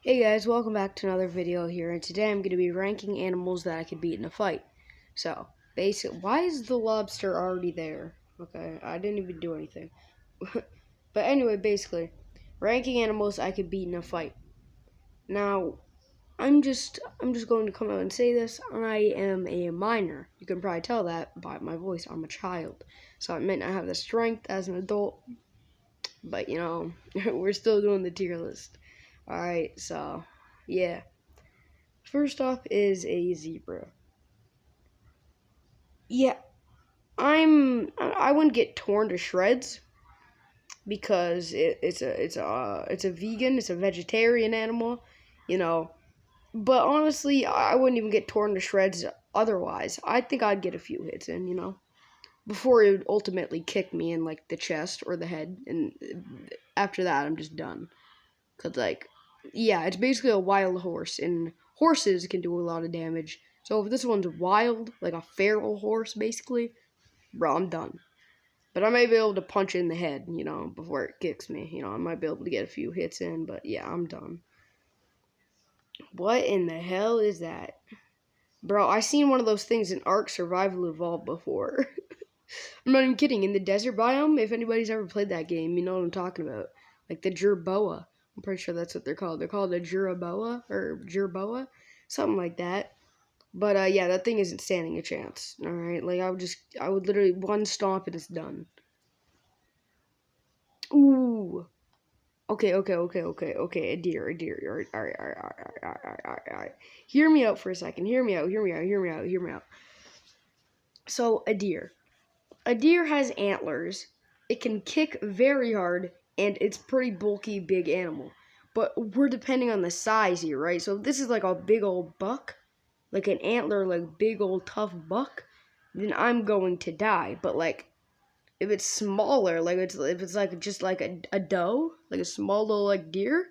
Hey guys, welcome back to another video here, and today I'm going to be ranking animals that I could beat in a fight. So, why is the lobster already there? Okay, I didn't even do anything. But anyway, basically, ranking animals I could beat in a fight. Now, I'm just going to come out and say this. I am a minor. You can probably tell that by my voice. I'm a child. So I may not have the strength as an adult, but we're still doing the tier list. Alright, so yeah. First off is a zebra. Yeah, I wouldn't get torn to shreds because it's a vegan, it's a vegetarian animal, you know. But honestly, I wouldn't even get torn to shreds otherwise. I think I'd get a few hits in, before it would ultimately kick me in like the chest or the head, and after that I'm just done. Cause yeah, it's basically a wild horse, and horses can do a lot of damage. So if this one's wild, like a feral horse, basically, bro, I'm done. But I might be able to punch it in the head, before it kicks me. I might be able to get a few hits in, but yeah, I'm done. What in the hell is that? Bro, I seen one of those things in Ark Survival Evolved before. I'm not even kidding. In the desert biome, if anybody's ever played that game, you know what I'm talking about. Like the Jerboa. I'm pretty sure that's what they're called. They're called a Juraboa or Jerboa, something like that. But yeah, that thing isn't standing a chance. All right, like I would literally one stomp and it's done. Ooh. Okay. A deer. All right. Hear me out for a second. Hear me out. So a deer. A deer has antlers. It can kick very hard, and it's pretty bulky, big animal. But we're depending on the size here, right? So if this is like a big old buck, like an antler, like big old tough buck, then I'm going to die. But like if it's smaller, if it's like just like a doe, like a small little like deer,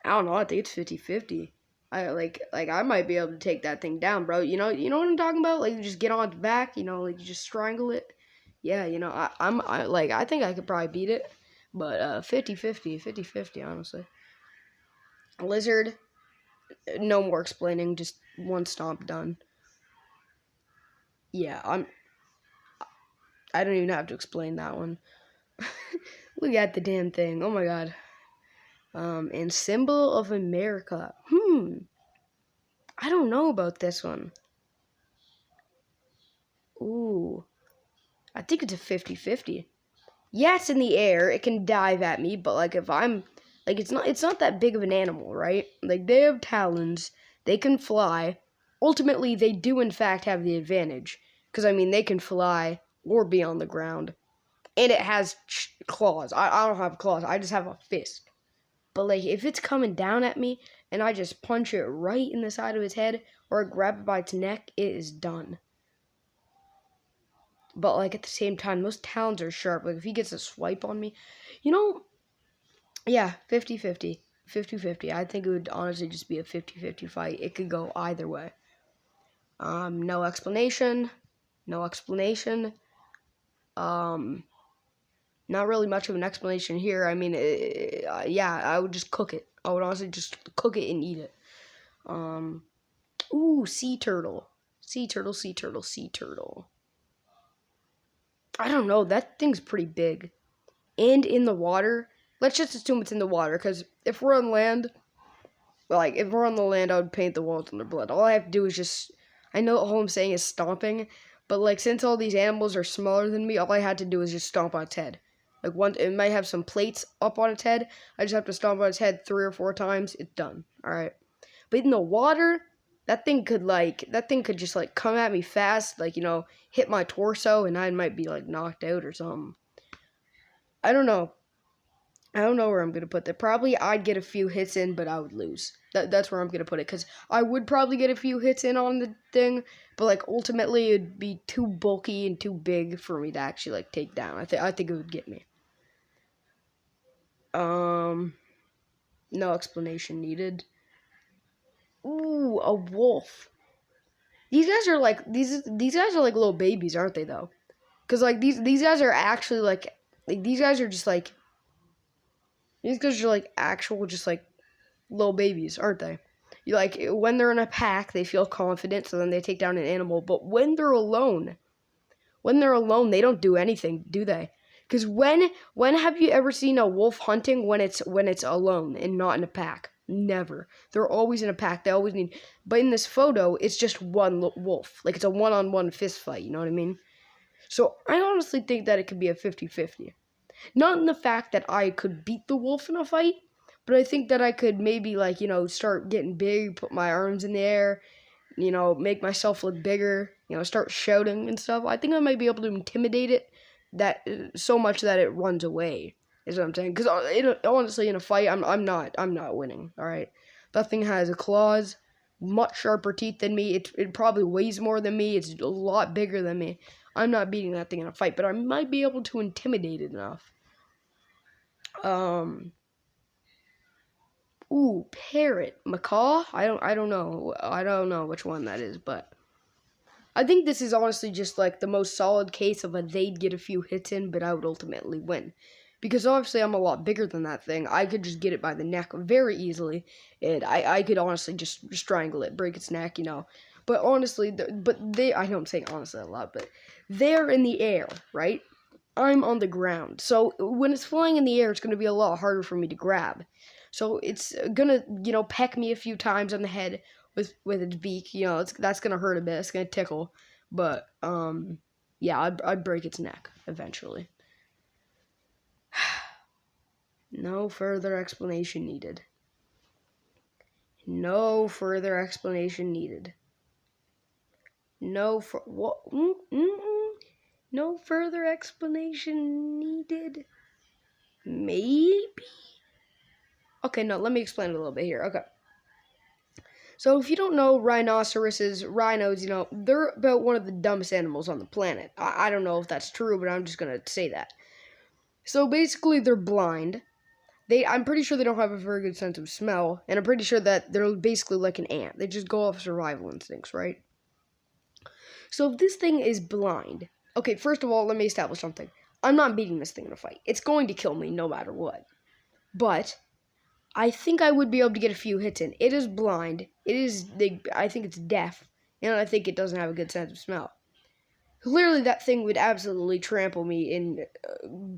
I don't know. I think it's 50-50. I might be able to take that thing down, bro. You know what I'm talking about? Like you just get on its back, like you just strangle it. Yeah, I think I could probably beat it, but 50-50, honestly. A lizard, no more explaining, just one stomp done. Yeah, I don't even have to explain that one. Look at the damn thing. Oh my god. And symbol of America. I don't know about this one. Ooh. I think it's a 50-50. Yeah, it's in the air. It can dive at me, but like if I'm like it's not that big of an animal, right? Like they have talons, they can fly. Ultimately, they do in fact have the advantage because I mean they can fly or be on the ground, and it has claws. I don't have claws. I just have a fist. But like if it's coming down at me and I just punch it right in the side of its head or grab it by its neck, it is done. But like at the same time, those talons are sharp. Like if he gets a swipe on me, yeah, 50-50. 50-50. I think it would honestly just be a 50-50 fight. It could go either way. No explanation. No explanation. Not really much of an explanation here. I mean, yeah, I would just cook it. I would honestly just cook it and eat it. Ooh, sea turtle. Sea turtle. I don't know. That thing's pretty big. And in the water. Let's just assume it's in the water, because if we're on land, if we're on the land, I would paint the walls in their blood. All I have to do is just, I know all I'm saying is stomping, but like since all these animals are smaller than me, all I had to do is just stomp on its head. Like it might have some plates up on its head. I just have to stomp on its head 3 or 4 times. It's done. All right. But in the water, that thing could just like come at me fast, like hit my torso, and I might be like knocked out or something. I don't know. I don't know where I'm going to put that. Probably I'd get a few hits in, but I would lose. That's where I'm going to put it, because I would probably get a few hits in on the thing, but like ultimately it'd be too bulky and too big for me to actually like take down. I think it would get me. No explanation needed. Ooh, a wolf. These guys are like these guys are like little babies, aren't they though? Cuz like these guys are actually like these guys are just like these guys are like actual just like little babies, aren't they? You like when they're in a pack, they feel confident, so then they take down an animal. But when they're alone, they don't do anything, do they? Because when have you ever seen a wolf hunting when it's alone and not in a pack? Never. They're always in a pack. They always need. But in this photo, it's just one wolf. Like it's a one-on-one fist fight. You know what I mean? So I honestly think that it could be a 50-50. Not in the fact that I could beat the wolf in a fight, but I think that I could maybe start getting big, put my arms in the air, make myself look bigger, start shouting and stuff. I think I might be able to intimidate it that so much that it runs away. Is what I'm saying. Because honestly, in a fight, I'm not winning. All right, that thing has claws, much sharper teeth than me. It probably weighs more than me. It's a lot bigger than me. I'm not beating that thing in a fight, but I might be able to intimidate it enough. Ooh, parrot, macaw. I don't know. I don't know which one that is, but I think this is honestly just like the most solid case of they'd get a few hits in, but I would ultimately win. Because obviously I'm a lot bigger than that thing. I could just get it by the neck very easily, and I could honestly just strangle it, break its neck, But honestly, I know I'm saying honestly a lot, but they're in the air, right? I'm on the ground. So when it's flying in the air, it's going to be a lot harder for me to grab. So it's going to, peck me a few times on the head with its beak. That's going to hurt a bit. It's going to tickle. But, yeah, I'd break its neck eventually. No further explanation needed. No further explanation needed. No further explanation needed. Maybe? Okay, no, let me explain it a little bit here. Okay. So if you don't know rhinos, they're about one of the dumbest animals on the planet. I don't know if that's true, but I'm just going to say that. So basically, they're blind. I'm pretty sure they don't have a very good sense of smell, and I'm pretty sure that they're basically like an ant. They just go off survival instincts, right? So if this thing is blind, okay, first of all, let me establish something. I'm not beating this thing in a fight. It's going to kill me no matter what. But I think I would be able to get a few hits in. It is blind. I think it's deaf, and I think it doesn't have a good sense of smell. Clearly, that thing would absolutely trample me and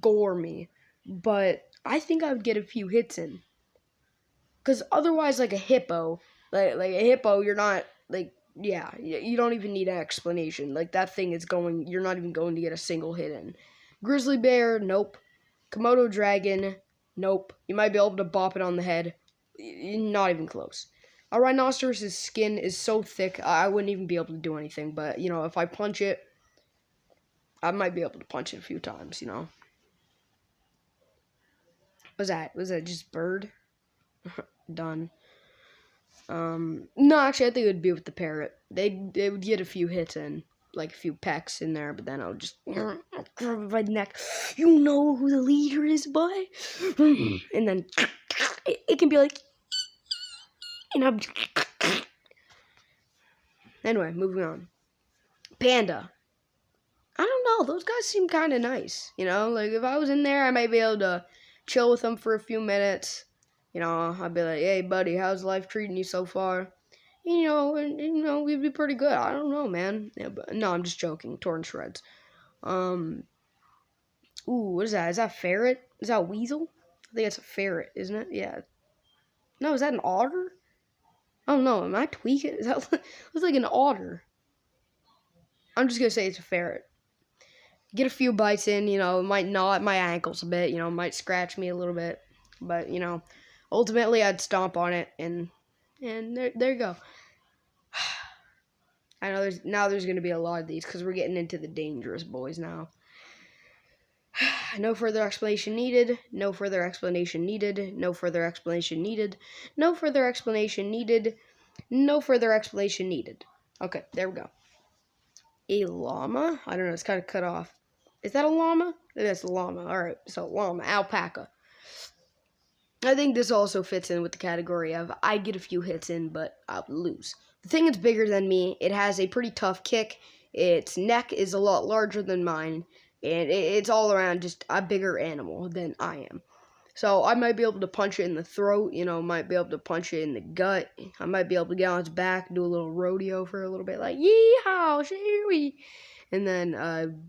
gore me, but I think I would get a few hits in. Because otherwise, like a hippo, you're not, you don't even need an explanation. Like, that thing you're not even going to get a single hit in. Grizzly bear, nope. Komodo dragon, nope. You might be able to bop it on the head. Not even close. A rhinoceros's skin is so thick, I wouldn't even be able to do anything. But, if I punch it, I might be able to punch it a few times, Was that just bird? Done. No, actually, I think it would be with the parrot. They would get a few hits in, like a few pecks in there, but then I would just grab my neck. You know who the leader is, boy? And then it can be like, and I'm. Anyway, moving on. Panda. I don't know. Those guys seem kind of nice. Like if I was in there, I might be able to chill with them for a few minutes. I'd be like, hey, buddy, how's life treating you so far? We'd be pretty good. I don't know, man. Yeah, but, no, I'm just joking. Torn shreds. Ooh, what is that? Is that a ferret? Is that a weasel? I think it's a ferret, isn't it? Yeah. No, is that an otter? I don't know. Am I tweaking? Is that looks like an otter? I'm just gonna say it's a ferret. Get a few bites in. It might gnaw at my ankles a bit. Might scratch me a little bit, but ultimately, I'd stomp on it, and there you go. I know there's going to be a lot of these because we're getting into the dangerous boys now. No further explanation needed. No further explanation needed. No further explanation needed. No further explanation needed. No further explanation needed. Okay, there we go. A llama? I don't know. It's kind of cut off. Is that a llama? That's a llama. All right, so llama, alpaca. I think this also fits in with the category of I get a few hits in, but I'll lose. The thing is bigger than me. It has a pretty tough kick. Its neck is a lot larger than mine, and it's all around just a bigger animal than I am. So I might be able to punch it in the throat, might be able to punch it in the gut. I might be able to get on its back, do a little rodeo for a little bit, like, yeehaw, shee. And then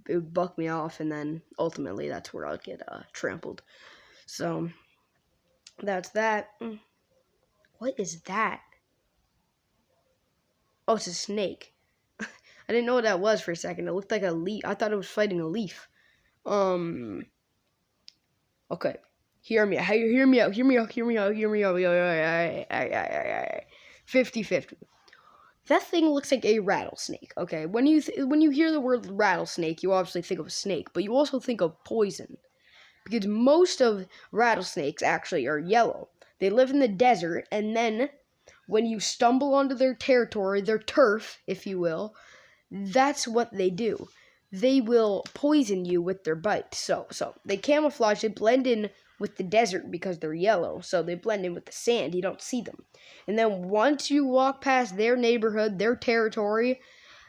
it would buck me off, and then ultimately that's where I'll get trampled. So that's that. What is that? Oh, it's a snake. I didn't know what that was for a second. It looked like a leaf. I thought it was fighting a leaf. Okay. Hear me out. 50-50. That thing looks like a rattlesnake, okay? When you hear the word rattlesnake, you obviously think of a snake, but you also think of poison. Because most of rattlesnakes actually are yellow. They live in the desert, and then when you stumble onto their territory, their turf, if you will, that's what they do. They will poison you with their bite. So they camouflage, they blend in with the desert because they're yellow. So they blend in with the sand. You don't see them. And then once you walk past their neighborhood, their territory,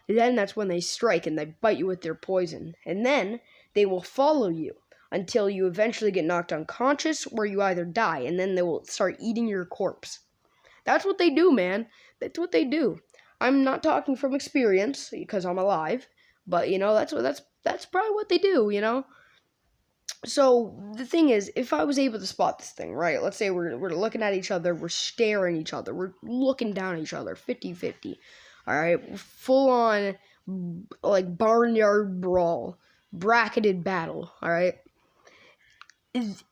then that's when they strike and they bite you with their poison. And then they will follow you until you eventually get knocked unconscious, where you either die, and then they will start eating your corpse. That's what they do, man. That's what they do. I'm not talking from experience because I'm alive, but that's probably what they do. So the thing is, if I was able to spot this thing, right? Let's say we're looking at each other, we're staring at each other, we're looking down at each other, 50-50. All right, full on like barnyard brawl, bracketed battle. All right.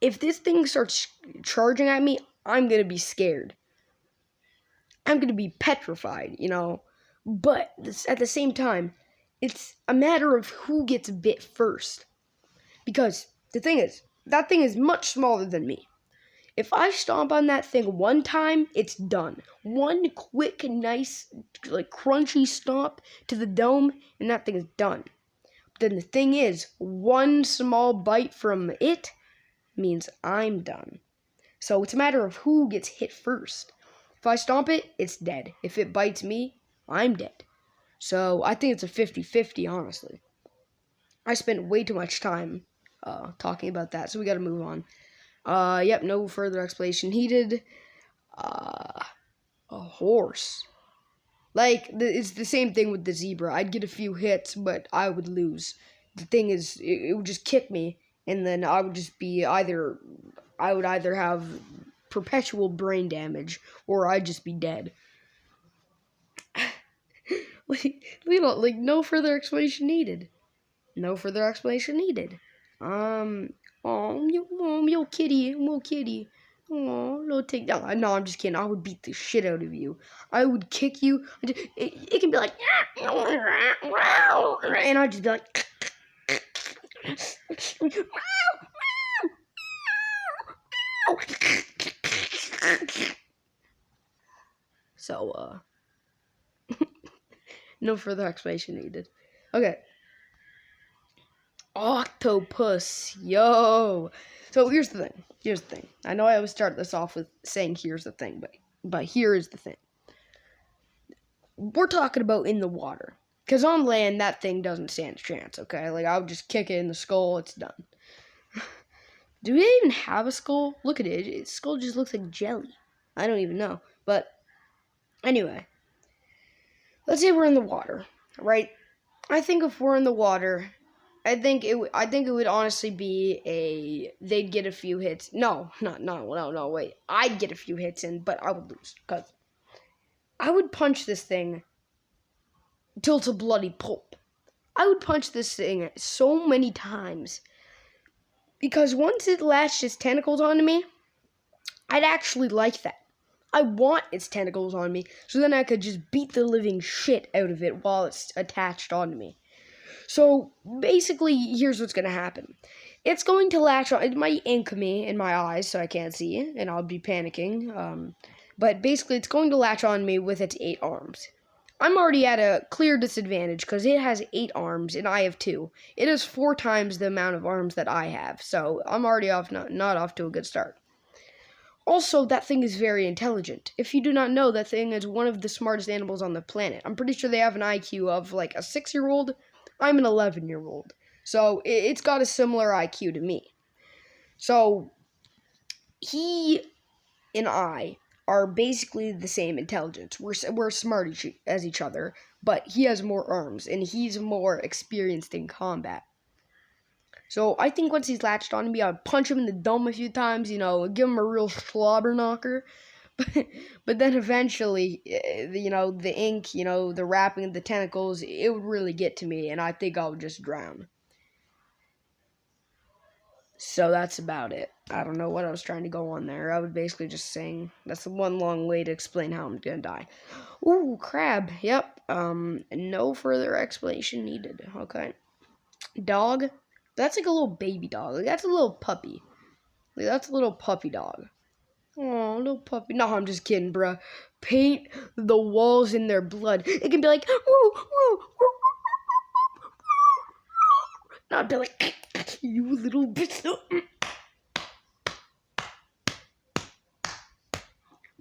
If this thing starts charging at me, I'm gonna be scared. I'm going to be petrified, But at the same time, it's a matter of who gets bit first. Because the thing is, that thing is much smaller than me. If I stomp on that thing one time, it's done. One quick, nice, like crunchy stomp to the dome, and that thing is done. But then the thing is, one small bite from it means I'm done. So it's a matter of who gets hit first. If I stomp it, it's dead. If it bites me, I'm dead. So I think it's a 50-50, honestly. I spent way too much time talking about that, so we gotta move on. Yep, no further explanation needed. A horse. Like, it's the same thing with the zebra. I'd get a few hits, but I would lose. The thing is, it would just kick me, and then I would just be I would either have perpetual brain damage, or I'd just be dead. like, no further explanation needed. No further explanation needed. Little kitty. Oh, little take. No, I'm just kidding. I would beat the shit out of you. I would kick you. It can be like, and I'd just be like, so, no further explanation needed. Okay. Octopus, yo. So here's the thing. I know I always start this off with saying here's the thing, but here is the thing. We're talking about in the water. Because on land, that thing doesn't stand a chance, okay? Like, I would just kick it in the skull, it's done. Do they even have a skull? Look at it. Its skull just looks like jelly. I don't even know. But, anyway. Let's say we're in the water, right? I think if we're in the water, I think it would honestly be they'd get a few hits. No, wait. I'd get a few hits in, but I would lose. Because I would punch this thing till it's a bloody pulp. I would punch this thing so many times. Because once it latched its tentacles onto me, I'd actually like that. I want its tentacles on me, so then I could just beat the living shit out of it while it's attached onto me. So, basically, here's what's going to happen. It's going to latch on. It might ink me in my eyes so I can't see, and I'll be panicking. But basically, it's going to latch on me with its 8 arms. I'm already at a clear disadvantage because it has 8 arms and I have 2. It has 4 times the amount of arms that I have, so I'm already not off to a good start. Also, that thing is very intelligent. If you do not know, that thing is one of the smartest animals on the planet. I'm pretty sure they have an IQ of like a 6-year-old. I'm an 11-year-old. So it's got a similar IQ to me. So he and I are basically the same intelligence. We're smart as each other, but he has more arms and he's more experienced in combat. So I think once he's latched on to me, I'll punch him in the dome a few times, give him a real slobber knocker. But then eventually, the ink, the wrapping of the tentacles, it would really get to me, and I think I would just drown. So that's about it. I don't know what I was trying to go on there. I was basically just saying that's the one long way to explain how I'm gonna die. Ooh, crab. Yep. No further explanation needed. Okay. Dog. That's like a little baby dog. Like that's a little puppy. Like that's a little puppy dog. Oh, little puppy. No, I'm just kidding, bruh. Paint the walls in their blood. It can be like, woo, woo, woo, not be like, you little bitch.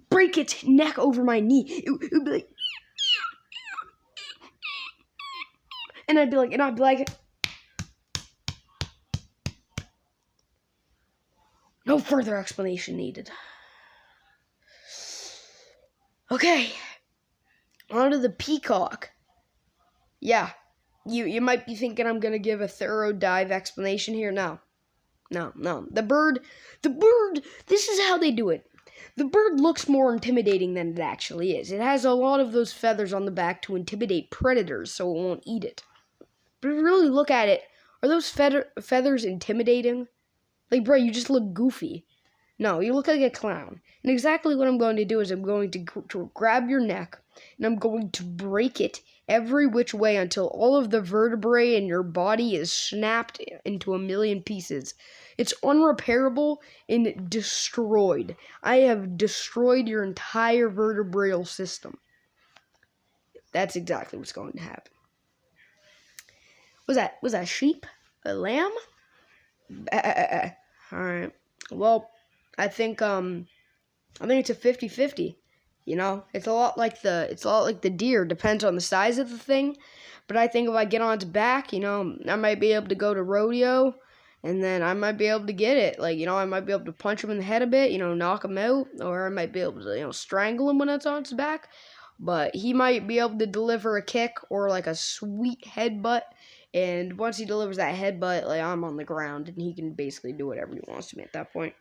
Break its neck over my knee. It would be like, and I'd be like, no further explanation needed. Okay, on to the peacock. Yeah, you might be thinking I'm gonna give a thorough dive explanation here. No. The bird, this is how they do it. The bird looks more intimidating than it actually is. It has a lot of those feathers on the back to intimidate predators so it won't eat it. But if you really look at it, are those feathers intimidating? Like, bro, you just look goofy. No, you look like a clown. And exactly what I'm going to do is I'm going to grab your neck and I'm going to break it every which way until all of the vertebrae in your body is snapped into a million pieces. It's unrepairable and destroyed. I have destroyed your entire vertebral system. That's exactly what's going to happen. Was that sheep? A lamb? Alright. Well, I think it's a 50-50. It's a lot like the deer. Depends on the size of the thing. But I think if I get on its back, I might be able to go to rodeo, and then I might be able to get it. Like, I might be able to punch him in the head a bit, knock him out, or I might be able to, strangle him when it's on its back. But he might be able to deliver a kick or like a sweet headbutt. And once he delivers that headbutt, like I'm on the ground, and he can basically do whatever he wants to me at that point.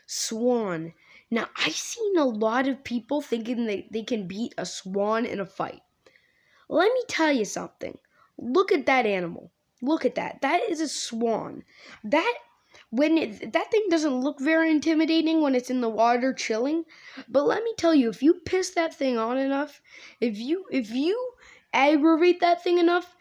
Swan. Now, I've seen a lot of people thinking they can beat a swan in a fight. Let me tell you something. Look at that animal. Look at that. That is a swan. That thing doesn't look very intimidating when it's in the water chilling, but let me tell you, if you piss that thing on enough, if you aggravate that thing enough,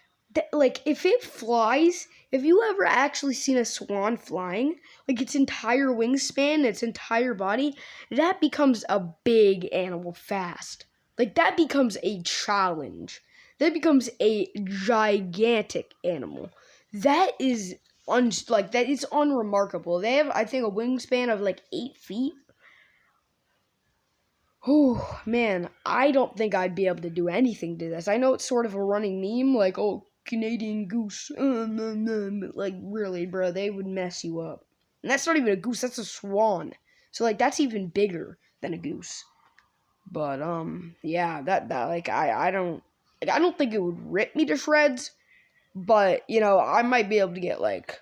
like if it flies, if you ever actually seen a swan flying, like its entire wingspan, its entire body, that becomes a big animal fast. Like that becomes a challenge. That becomes a gigantic animal. That is that is unremarkable. They have, I think, a wingspan of like 8 feet. Oh man, I don't think I'd be able to do anything to this. I know it's sort of a running meme, like, oh, Canadian goose. But like, really, bro, they would mess you up. And that's not even a goose, that's a swan. So like, that's even bigger than a goose. But yeah, that like I don't think it would rip me to shreds. But I might be able to get like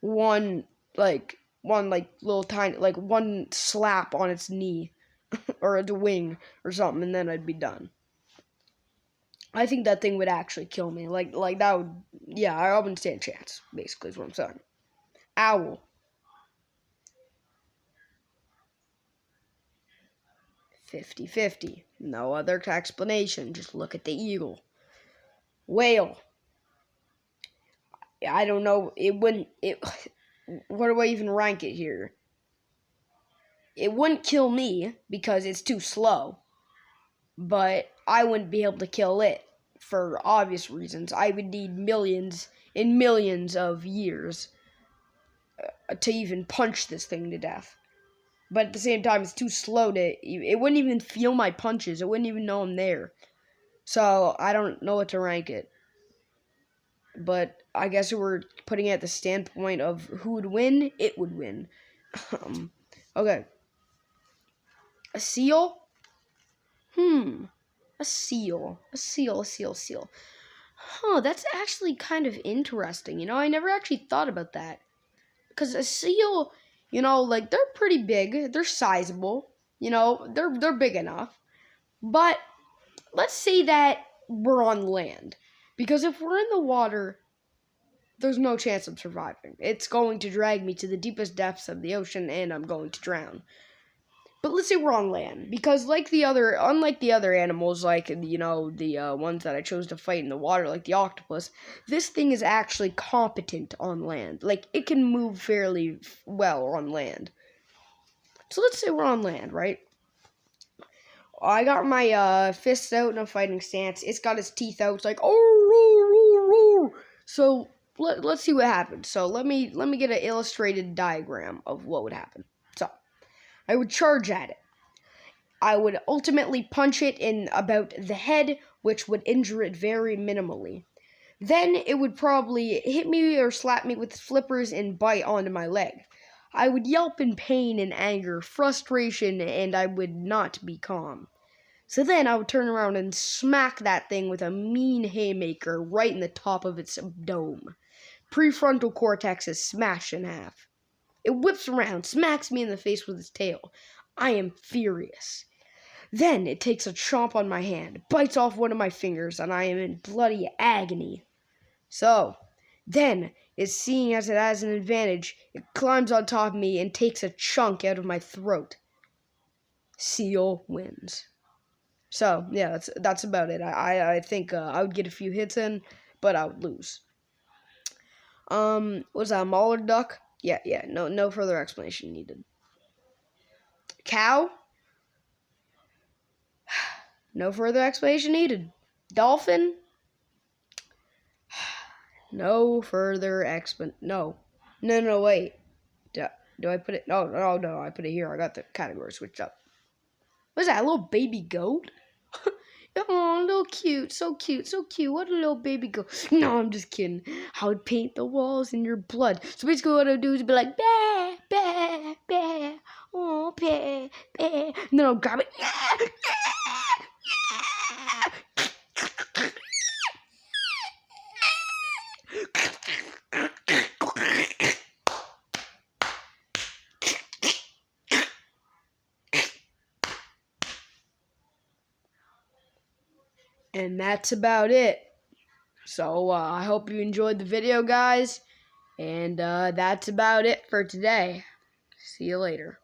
one little tiny, like one slap on its knee or its wing or something, and then I'd be done. I think that thing would actually kill me. Like that would, yeah, I wouldn't stand a chance, basically is what I'm saying. Owl. 50-50. No other explanation. Just look at the eagle. Whale. I don't know. What do I even rank it here? It wouldn't kill me because it's too slow. But I wouldn't be able to kill it for obvious reasons. I would need millions and millions of years to even punch this thing to death. But at the same time, it's too slow it wouldn't even feel my punches. It wouldn't even know I'm there. So I don't know what to rank it. But I guess if we're putting it at the standpoint of who would win, it would win. Okay. A seal? A seal. A seal. Huh, that's actually kind of interesting. You know, I never actually thought about that. Because a seal, you know, like, they're pretty big. They're sizable. You know, they're big enough. But let's say that we're on land. Because if we're in the water, there's no chance of surviving. It's going to drag me to the deepest depths of the ocean and I'm going to drown. But let's say we're on land, because unlike the other animals, like, you know, the ones that I chose to fight in the water, like the octopus, this thing is actually competent on land. Like, it can move fairly well on land. So let's say we're on land, right? I got my fists out in a fighting stance. It's got its teeth out. It's like, oh, so let's see what happens. So let me get an illustrated diagram of what would happen. So I would charge at it. I would ultimately punch it in about the head, which would injure it very minimally. Then it would probably hit me or slap me with flippers and bite onto my leg. I would yelp in pain and anger, frustration, and I would not be calm. So then I would turn around and smack that thing with a mean haymaker right in the top of its dome. Prefrontal cortex is smashed in half. It whips around, smacks me in the face with its tail. I am furious. Then it takes a chomp on my hand, bites off one of my fingers, and I am in bloody agony. So, then, seeing as it has an advantage, it climbs on top of me and takes a chunk out of my throat. Seal wins. So, yeah, that's about it. I think I would get a few hits in, but I would lose. Was that a mallard duck? Yeah, no further explanation needed. Cow? No further explanation needed. Dolphin? No further No, wait. Do I put it? No, I put it here. I got the category switched up. What's that, a little baby goat? Oh, little cute, so cute. What a little baby goat. No, I'm just kidding. I would paint the walls in your blood. So basically what I would do is be like, bah, bah, bah, oh, bah, bah. And then I'll grab it. And that's about it. So I hope you enjoyed the video, guys. And that's about it for today. See you later.